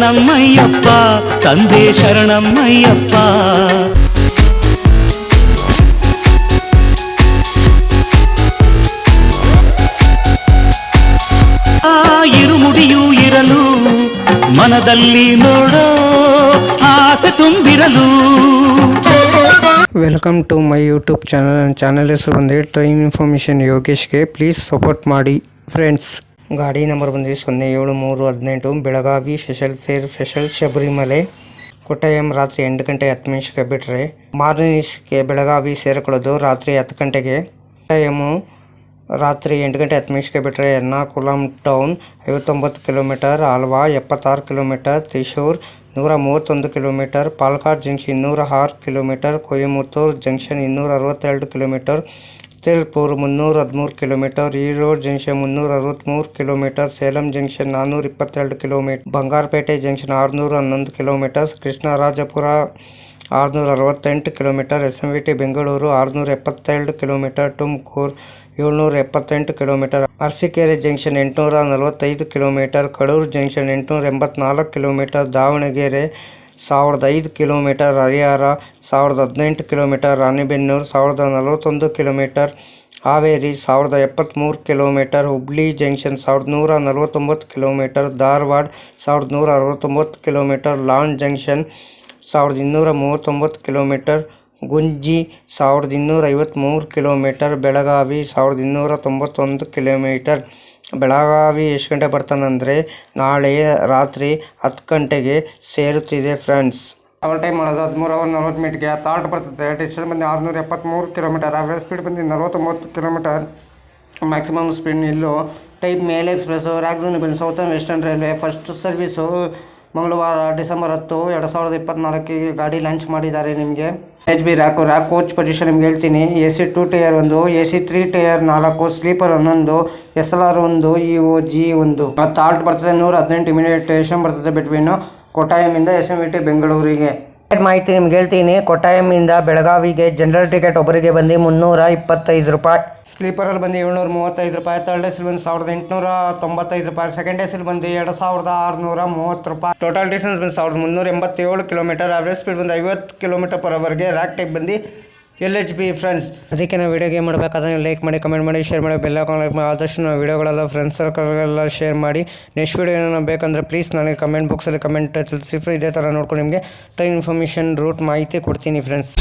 ಶರಣಮ್ಮಯ್ಯಪ್ಪ ತಂದೆ ಶರಣಮ್ಮಯ್ಯಪ್ಪ. ಇರುಮುಡಿಯೂ ಇರಲು ಮನದಲ್ಲಿ ನೋಡೋ ಆಸೆ ತುಂಬಿರಲು. Welcome to my YouTube channel. ನನ್ನ ಚಾನಲ್ ಹೆಸರು ಬಂದು ಟ್ರೈನ್ ಇನ್ಫಾರ್ಮೇಷನ್ ಯೋಗೇಶ್ಗೆ. ಪ್ಲೀಸ್ ಸಪೋರ್ಟ್ ಮಾಡಿ ಫ್ರೆಂಡ್ಸ್. ಗಾಡಿ ನಂಬರ್ ಬಂದು 07318 ಬೆಳಗಾವಿ ಸ್ಪೆಷಲ್ ಶಬರಿಮಲೆ ಕೊಟ್ಟಾಯಂ. ರಾತ್ರಿ 8 ಗಂಟೆ 10 ನಿಮಿಷಕ್ಕೆ ಬಿಟ್ಟರೆ ಮಾರ್ನಿಂಗ್ಸ್ಗೆ ಬೆಳಗಾವಿ ಸೇರಿಕೊಳ್ಳೋದು ರಾತ್ರಿ 10 ಗಂಟೆಗೆ. ಕೊಟ್ಟಾಯಮು ರಾತ್ರಿ 8 ಗಂಟೆ 10 ನಿಮಿಷಕ್ಕೆ ಬಿಟ್ಟರೆ Ernakulam town 59 kilometre, Aluva 76 kilometre, Thrissur 131 kilometre, Palakkad junction 206 kilometre, Coimbatore junction 262 kilometre, Tiruppur 313 kilometre, Erode junction 363 kilometre, Salem junction 422 kilometre, Bangarapet junction 611 kilometre, Krishnarajapura 668 kilometre, SMVT Bengaluru 672 kilometre, Tumakuru 778 kilometre, Arsikere junction 845 kilometre, Kadur junction 884 kilometre, Davanagere 1005 kilometre, Harihar 1018 kilometre, Ranibennur 1041 kilometre, Haveri 1073 kilometre, Hubli junction 1149 kilometre, Dharwad 1169 kilometre, Londa junction 1239 kilometre, Gunji 1253 kilometre, Belagavi 1291 kilometre. Belagavi ಎಷ್ಟು ಗಂಟೆ ಬರ್ತಾನಂದರೆ ನಾಳೆ ರಾತ್ರಿ 10 ಗಂಟೆಗೆ ಸೇರುತ್ತಿದೆ friends. Travel time ಮಾಡೋದು 13 hour 40 ಮಿನಿಟ್ಗೆ. Thought ಬರ್ತದೆ. Distance ಬಂದು 673 kilometre, average speed ಬಂದು 49 kilometre, maximum speed. ಇಲ್ಲೂ ಟೈಪ್ ಮೇಲ್ ಎಕ್ಸ್ಪ್ರೆಸ್ಸು ರಾಜಧಾನಿ ಬಂದು southern western railway first service ಮಂಗಳವಾರ ಡಿಸೆಂಬರ್ 10, 2024 ಗಾಡಿ ಲಾಂಚ್ ಮಾಡಿದ್ದಾರೆ. ನಿಮಗೆ HB ರ್ಯಾಕ್ ಕೋಚ್ ಪೊಸಿಷನ್ ನಿಮ್ಗೆ ಹೇಳ್ತೀನಿ. AC 2 tyre 1, AC 3 tyre 4, sleeper 11, SLR 1, EOG 1. Thought ಬರ್ತದೆ 118 ಮಿನಿಟ್ ಸ್ಟೇಷನ್ ಬರ್ತದೆ ಬಿಟ್ವೀನ್ ಕೊಟ್ಟಾಯಮಿಂದ SMVT ಬೆಂಗಳೂರಿಗೆ. ಮಾಹಿತಿ ನಿಮ್ಗೆ ಹೇಳ್ತೀನಿ. ಕೊಟ್ಟಾಯಮಿಂದ ಬೆಳಗಾವಿಗೆ ಜನರಲ್ ಟಿಕೆಟ್ ಒಬ್ಬರಿಗೆ ಬಂದು 325 ರೂಪಾಯಿ, ಸ್ಲೀಪರಲ್ಲಿ ಬಂದು 735 ರೂಪಾಯಿ, ಥರ್ಡ್ ಎಸ್ ಬಂದು 1895 ರೂಪಾಯಿ, ಸೆಕೆಂಡ್ ಎಸ್ ಬಂದು 2630 ರೂಪಾಯಿ. ಟೋಟಲ್ ಡಿಸ್ಟೆನ್ಸ್ ಬಂದು 1387 ಕಿಲೋಮೀಟರ್, ಅವರೇಜ್ ಸ್ಪೀಡ್ ಬಂದು 50 ಕಿಲೋಮೀಟರ್ ಪರ್ ಅವರ್ಗೆ. ರ್ಯಾಕ್ ಟೈಪ್ ಬಂದು LHB ಫ್ರೆಂಡ್ಸ್. ಅದಕ್ಕೆ ನಾವು ವಿಡಿಯೋಗೆ ಮಾಡಬೇಕಾದ್ರೆ ಲೈಕ್ ಮಾಡಿ, ಕಮೆಂಟ್ ಮಾಡಿ, ಶೇರ್ ಮಾಡಿ, ಬೆಲ್ ಐಕಾನ್ ಲೈಕ್ ಮಾಡಿ. ಆದಷ್ಟು ನಾವು ವಿಡಿಯೋಗಳೆಲ್ಲ ಫ್ರೆಂಡ್ಸ್ ಸರ್ಕಲ್ಗೆಲ್ಲ ಶೇರ್ ಮಾಡಿ. ನೆಕ್ಸ್ಟ್ ವಿಡಿಯೋ ಏನೋ ಬೇಕಂದರೆ ಪ್ಲೀಸ್ ನನಗೆ ಕಮೆಂಟ್ ಬಾಕ್ಸಲ್ಲಿ ಕಮೆಂಟ್ ತಿಳಿಸಿ. ಇದೇ ಥರ ನೋಡ್ಕೊಂಡು ನಿಮಗೆ ಟ್ರೈನ್ ಇನ್ಫಾರ್ಮೇಷನ್ ರೂಟ್ ಮಾಹಿತಿ ಕೊಡ್ತೀನಿ ಫ್ರೆಂಡ್ಸ್.